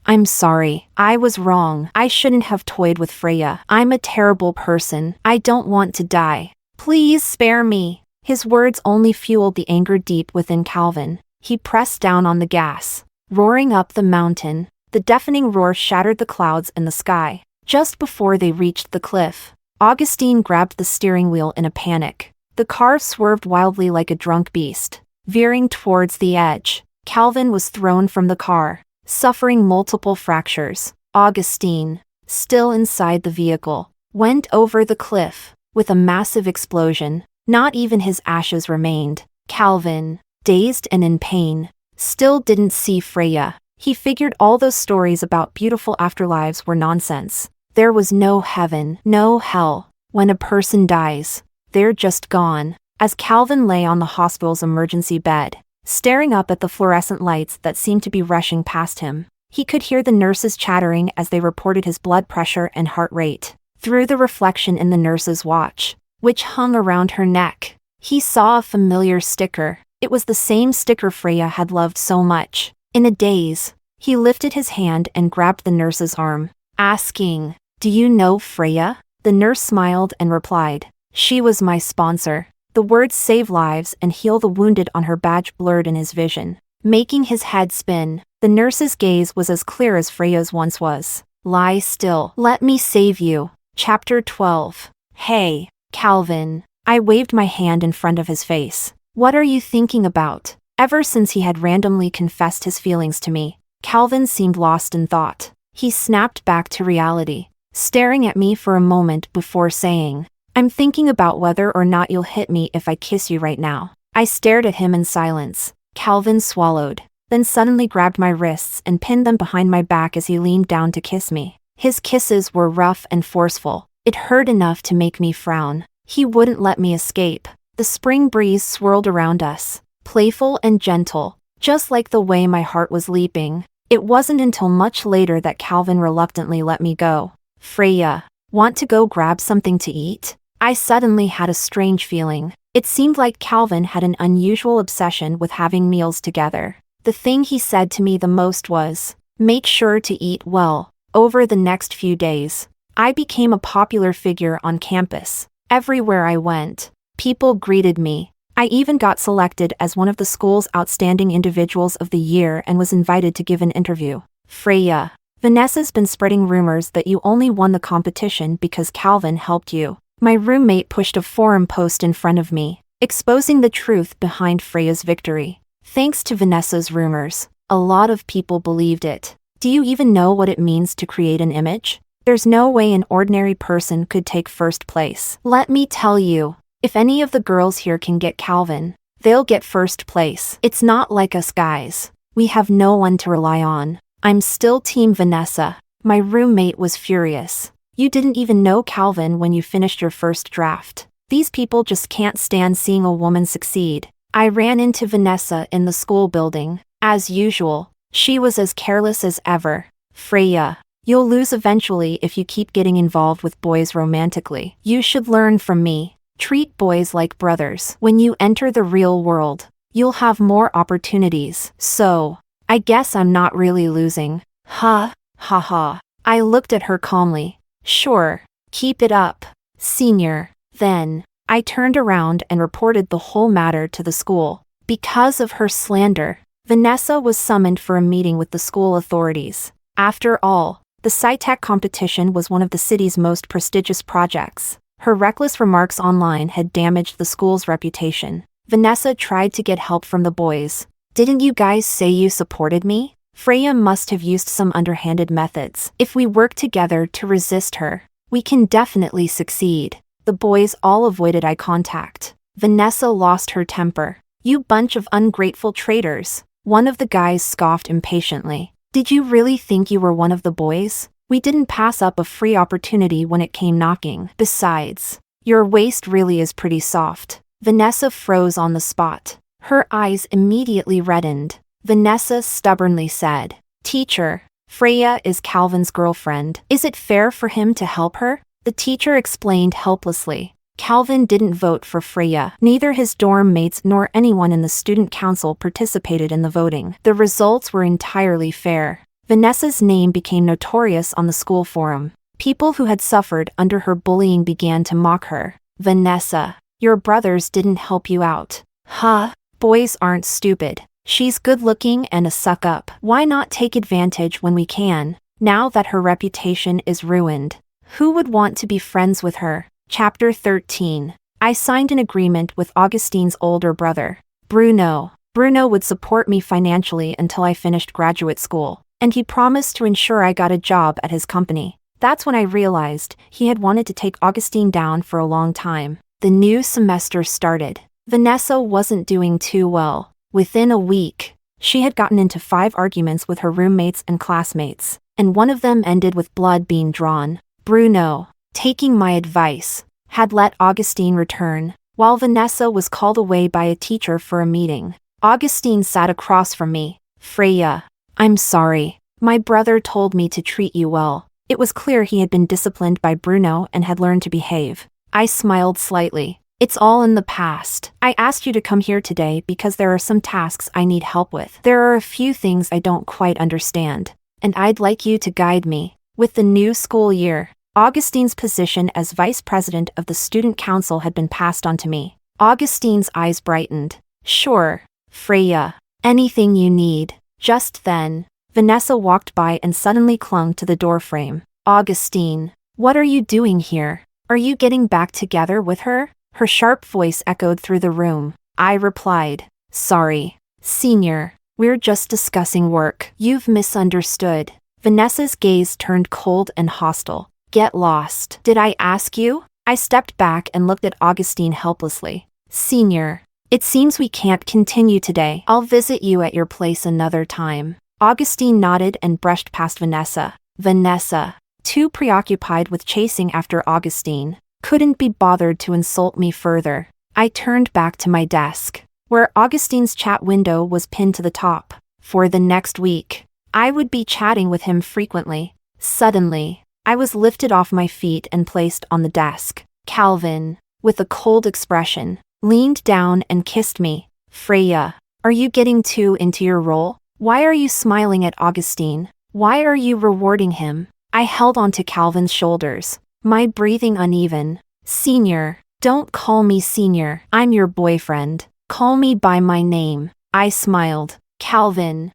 [SPEAKER 1] I'm sorry, I was wrong. I shouldn't have toyed with Freya. I'm a terrible person. I don't want to die. Please spare me. His words only fueled the anger deep within Calvin. He pressed down on the gas, roaring up the mountain. The deafening roar shattered the clouds in the sky. Just before they reached the cliff, Augustine grabbed the steering wheel in a panic. The car swerved wildly like a drunk beast, veering towards the edge. Calvin was thrown from the car, suffering multiple fractures. Augustine, still inside the vehicle, went over the cliff. With a massive explosion, not even his ashes remained. Calvin, dazed and in pain, still didn't see Freya. He figured all those stories about beautiful afterlives were nonsense. There was no heaven, no hell. When a person dies, they're just gone. As Calvin lay on the hospital's emergency bed, staring up at the fluorescent lights that seemed to be rushing past him, he could hear the nurses chattering as they reported his blood pressure and heart rate. Through the reflection in the nurse's watch, which hung around her neck, he saw a familiar sticker. It was the same sticker Freya had loved so much. In a daze, he lifted his hand and grabbed the nurse's arm, asking, Do you know Freya? The nurse smiled and replied, She was my sponsor. The words save lives and heal the wounded on her badge blurred in his vision, making his head spin. The nurse's gaze was as clear as Freya's once was. Lie still. Let me save you. Chapter 12. Hey, Calvin. I waved my hand in front of his face. What are you thinking about? Ever since he had randomly confessed his feelings to me, Calvin seemed lost in thought. He snapped back to reality, staring at me for a moment before saying, I'm thinking about whether or not you'll hit me if I kiss you right now. I stared at him in silence. Calvin swallowed, then suddenly grabbed my wrists and pinned them behind my back as he leaned down to kiss me. His kisses were rough and forceful. It hurt enough to make me frown. He wouldn't let me escape. The spring breeze swirled around us, playful and gentle, just like the way my heart was leaping. It wasn't until much later that Calvin reluctantly let me go. Freya, want to go grab something to eat? I suddenly had a strange feeling. It seemed like Calvin had an unusual obsession with having meals together. The thing he said to me the most was, make sure to eat well. Over the next few days, I became a popular figure on campus. Everywhere I went, people greeted me. I even got selected as one of the school's outstanding individuals of the year and was invited to give an interview. Freya, Vanessa's been spreading rumors that you only won the competition because Calvin helped you. My roommate pushed a forum post in front of me, exposing the truth behind Freya's victory. Thanks to Vanessa's rumors, a lot of people believed it. Do you even know what it means to create an image? There's no way an ordinary person could take first place. Let me tell you, if any of the girls here can get Calvin, they'll get first place. It's not like us guys. We have no one to rely on. I'm still Team Vanessa. My roommate was furious. You didn't even know Calvin when you finished your first draft. These people just can't stand seeing a woman succeed. I ran into Vanessa in the school building. As usual, she was as careless as ever. Freya, you'll lose eventually if you keep getting involved with boys romantically. You should learn from me. Treat boys like brothers. When you enter the real world, you'll have more opportunities. So, I guess I'm not really losing. Ha ha. I looked at her calmly. Sure, keep it up, senior. Then, I turned around and reported the whole matter to the school. Because of her slander, Vanessa was summoned for a meeting with the school authorities. After all, the SciTech competition was one of the city's most prestigious projects. Her reckless remarks online had damaged the school's reputation. Vanessa tried to get help from the boys. "Didn't you guys say you supported me? Freya must have used some underhanded methods. If we work together to resist her, we can definitely succeed." The boys all avoided eye contact. Vanessa lost her temper. "You bunch of ungrateful traitors." One of the guys scoffed impatiently. "Did you really think you were one of the boys? We didn't pass up a free opportunity when it came knocking. Besides, your waist really is pretty soft." Vanessa froze on the spot. Her eyes immediately reddened. Vanessa stubbornly said, "Teacher, Freya is Calvin's girlfriend. Is it fair for him to help her?" The teacher explained helplessly. Calvin didn't vote for Freya. Neither his dorm mates nor anyone in the student council participated in the voting. The results were entirely fair. Vanessa's name became notorious on the school forum. People who had suffered under her bullying began to mock her. "Vanessa, your brothers didn't help you out." "Huh? Boys aren't stupid. She's good-looking and a suck-up. Why not take advantage when we can, now that her reputation is ruined? Who would want to be friends with her?" Chapter 13. I signed an agreement with Augustine's older brother, Bruno. Bruno would support me financially until I finished graduate school, and he promised to ensure I got a job at his company. That's when I realized he had wanted to take Augustine down for a long time. The new semester started. Vanessa wasn't doing too well. Within a week, she had gotten into 5 arguments with her roommates and classmates, and one of them ended with blood being drawn. Bruno, taking my advice, had let Augustine return, while Vanessa was called away by a teacher for a meeting. Augustine sat across from me. "Freya, I'm sorry. My brother told me to treat you well." It was clear he had been disciplined by Bruno and had learned to behave. I smiled slightly. "It's all in the past. I asked you to come here today because there are some tasks I need help with. There are a few things I don't quite understand, and I'd like you to guide me." With the new school year, Augustine's position as vice president of the student council had been passed on to me. Augustine's eyes brightened. "Sure, Freya. Anything you need." Just then, Vanessa walked by and suddenly clung to the doorframe. "Augustine, what are you doing here? Are you getting back together with her?" Her sharp voice echoed through the room. I replied, "Sorry, Senior. We're just discussing work. You've misunderstood." Vanessa's gaze turned cold and hostile. "Get lost. Did I ask you?" I stepped back and looked at Augustine helplessly. "Senior, it seems we can't continue today. I'll visit you at your place another time." Augustine nodded and brushed past Vanessa. Vanessa, too preoccupied with chasing after Augustine, couldn't be bothered to insult me further. I turned back to my desk, where Augustine's chat window was pinned to the top. For the next week, I would be chatting with him frequently. Suddenly, I was lifted off my feet and placed on the desk. Calvin, with a cold expression, leaned down and kissed me. "Freya, are you getting too into your role? Why are you smiling at Augustine? Why are you rewarding him?" I held onto Calvin's shoulders, my breathing uneven. "Senior, don't call me Senior. I'm your boyfriend. Call me by my name." I smiled. Calvin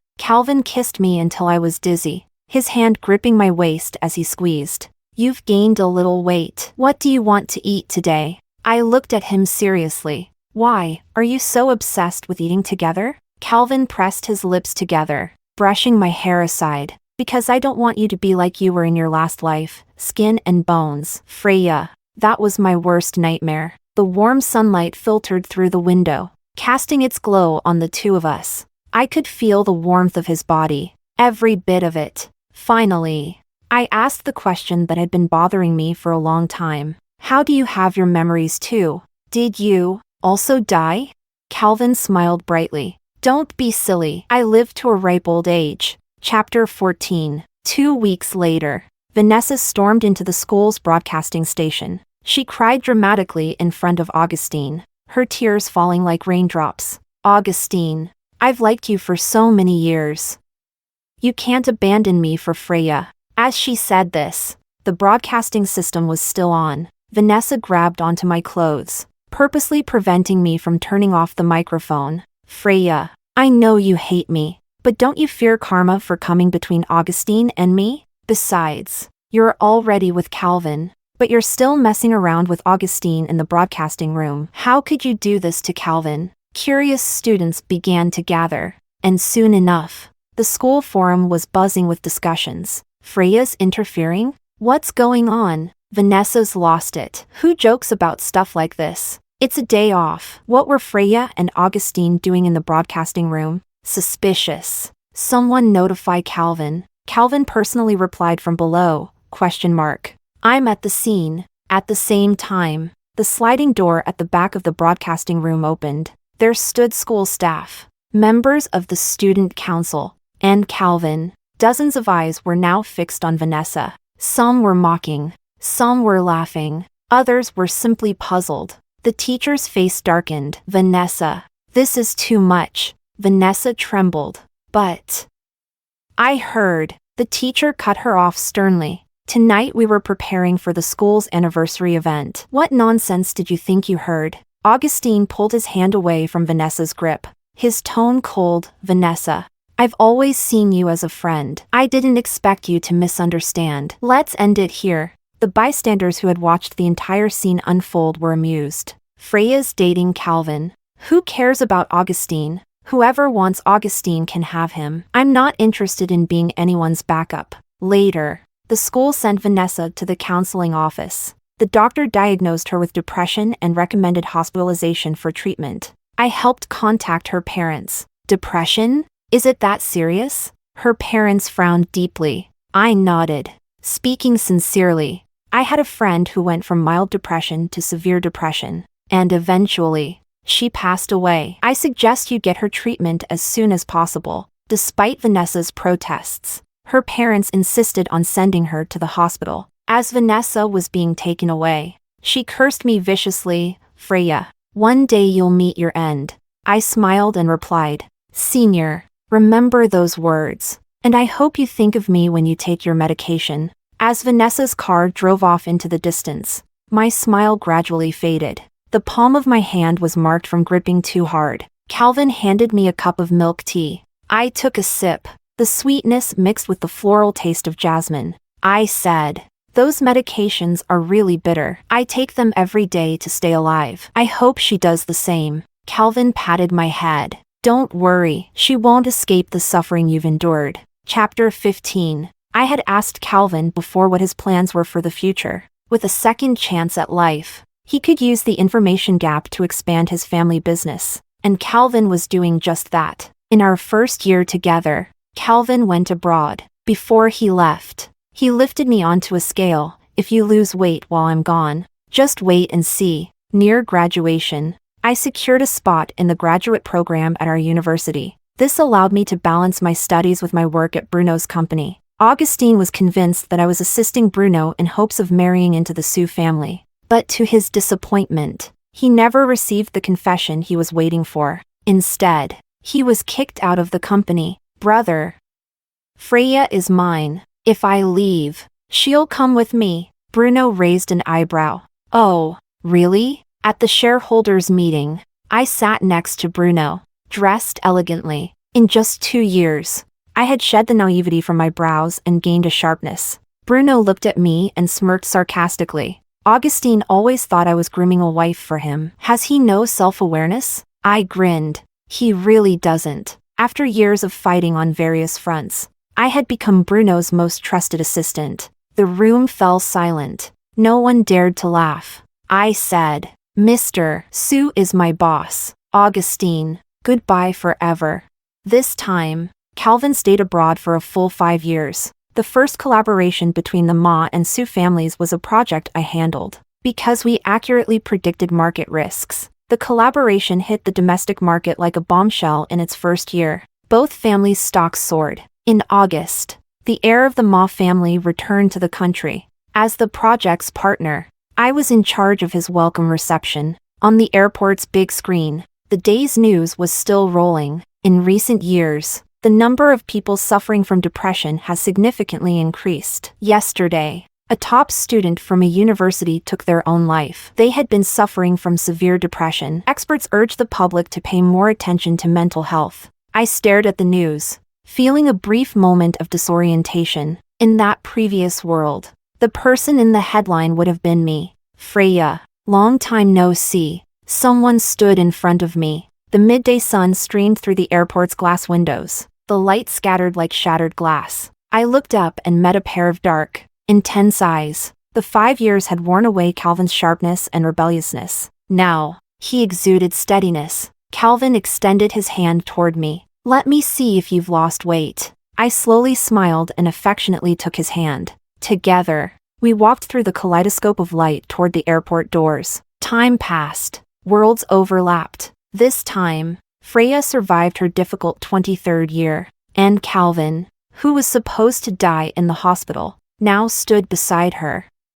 [SPEAKER 1] kissed me until I was dizzy, his hand gripping my waist as he squeezed. "You've gained a little weight. What do you want to eat today?" I looked at him seriously. "Why, are you so obsessed with eating together?" Calvin pressed his lips together, brushing my hair aside. "Because I don't want you to be like you were in your last life, skin and bones." Freya, that was my worst nightmare. The warm sunlight filtered through the window, casting its glow on the two of us. I could feel the warmth of his body, every bit of it. Finally, I asked the question that had been bothering me for a long time. "How do you have your memories too? Did you also die?" Calvin smiled brightly. "Don't be silly. I lived to a ripe old age." Chapter 14. 2 weeks later, Vanessa stormed into the school's broadcasting station. She cried dramatically in front of Augustine, her tears falling like raindrops. "Augustine, I've liked you for so many years. You can't abandon me for Freya." As she said this, the broadcasting system was still on. Vanessa grabbed onto my clothes, purposely preventing me from turning off the microphone. "Freya, I know you hate me, but don't you fear karma for coming between Augustine and me? Besides, you're already with Calvin, but you're still messing around with Augustine in the broadcasting room. How could you do this to Calvin? Curious students began to gather, and soon enough, the school forum was buzzing with discussions. Freya's interfering? What's going on? Vanessa's lost it. Who jokes about stuff like this? It's a day off. What were Freya and Augustine doing in the broadcasting room? Suspicious. Someone notify Calvin. Calvin personally replied from below, ? I'm at the scene. At the same time, the sliding door at the back of the broadcasting room opened. There stood school staff, members of the student council, and Calvin. Dozens of eyes were now fixed on Vanessa. Some were mocking, some were laughing, others were simply puzzled. The teacher's face darkened. Vanessa, this is too much. Vanessa trembled. But I heard. The teacher cut her off sternly. Tonight we were preparing for the school's anniversary event. What nonsense did you think you heard? Augustine pulled his hand away from Vanessa's grip. His tone cold. Vanessa, I've always seen you as a friend. I didn't expect you to misunderstand. Let's end it here. The bystanders who had watched the entire scene unfold were amused. Freya's dating Calvin. Who cares about Augustine? Whoever wants Augustine can have him. I'm not interested in being anyone's backup. Later, the school sent Vanessa to the counseling office. The doctor diagnosed her with depression and recommended hospitalization for treatment. I helped contact her parents. Depression? Is it that serious? Her parents frowned deeply. I nodded, speaking sincerely. I had a friend who went from mild depression to severe depression, and eventually, she passed away. I suggest you get her treatment as soon as possible. Despite Vanessa's protests, her parents insisted on sending her to the hospital. As Vanessa was being taken away, she cursed me viciously. Freya, one day you'll meet your end. I smiled and replied, Senior, remember those words, and I hope you think of me when you take your medication. As Vanessa's car drove off into the distance, my smile gradually faded. The palm of my hand was marked from gripping too hard. Calvin handed me a cup of milk tea. I took a sip, the sweetness mixed with the floral taste of jasmine. I said, those medications are really bitter. I take them every day to stay alive. I hope she does the same. Calvin patted my head. Don't worry, she won't escape the suffering you've endured. Chapter 15. I had asked Calvin before what his plans were for the future. With a second chance at life, he could use the information gap to expand his family business. And Calvin was doing just that. In our first year together, Calvin went abroad. Before he left, he lifted me onto a scale. If you lose weight while I'm gone, just wait and see. Near graduation, I secured a spot in the graduate program at our university. This allowed me to balance my studies with my work at Bruno's company. Augustine was convinced that I was assisting Bruno in hopes of marrying into the Sue family. But to his disappointment, he never received the confession he was waiting for. Instead, he was kicked out of the company. Brother, Freya is mine. If I leave, she'll come with me. Bruno raised an eyebrow. Oh, really? At the shareholders' meeting, I sat next to Bruno, dressed elegantly. In just 2 years, I had shed the naivety from my brows and gained a sharpness. Bruno looked at me and smirked sarcastically. Augustine always thought I was grooming a wife for him. Has he no self-awareness? I grinned. He really doesn't. After years of fighting on various fronts, I had become Bruno's most trusted assistant. The room fell silent. No one dared to laugh. I said, Mr. Sue is my boss. Augustine, goodbye forever. This time, Calvin stayed abroad for a full 5 years. The first collaboration between the Ma and Sue families was a project I handled. Because we accurately predicted market risks, the collaboration hit the domestic market like a bombshell in its first year. Both families' stocks soared. In August, the heir of the Ma family returned to the country. As the project's partner, I was in charge of his welcome reception. On the airport's big screen, the day's news was still rolling. In recent years, the number of people suffering from depression has significantly increased. Yesterday, a top student from a university took their own life. They had been suffering from severe depression. Experts urge the public to pay more attention to mental health. I stared at the news, feeling a brief moment of disorientation. In that previous world, the person in the headline would have been me. Freya. Long time no see. Someone stood in front of me. The midday sun streamed through the airport's glass windows. The light scattered like shattered glass. I looked up and met a pair of dark, intense eyes. The 5 years had worn away Calvin's sharpness and rebelliousness. Now, he exuded steadiness. Calvin extended his hand toward me. Let me see if you've lost weight. I slowly smiled and affectionately took his hand. Together, we walked through the kaleidoscope of light toward the airport doors. Time passed. Worlds overlapped. This time, Freya survived her difficult 23rd year, and Calvin, who was supposed to die in the hospital, now stood beside her.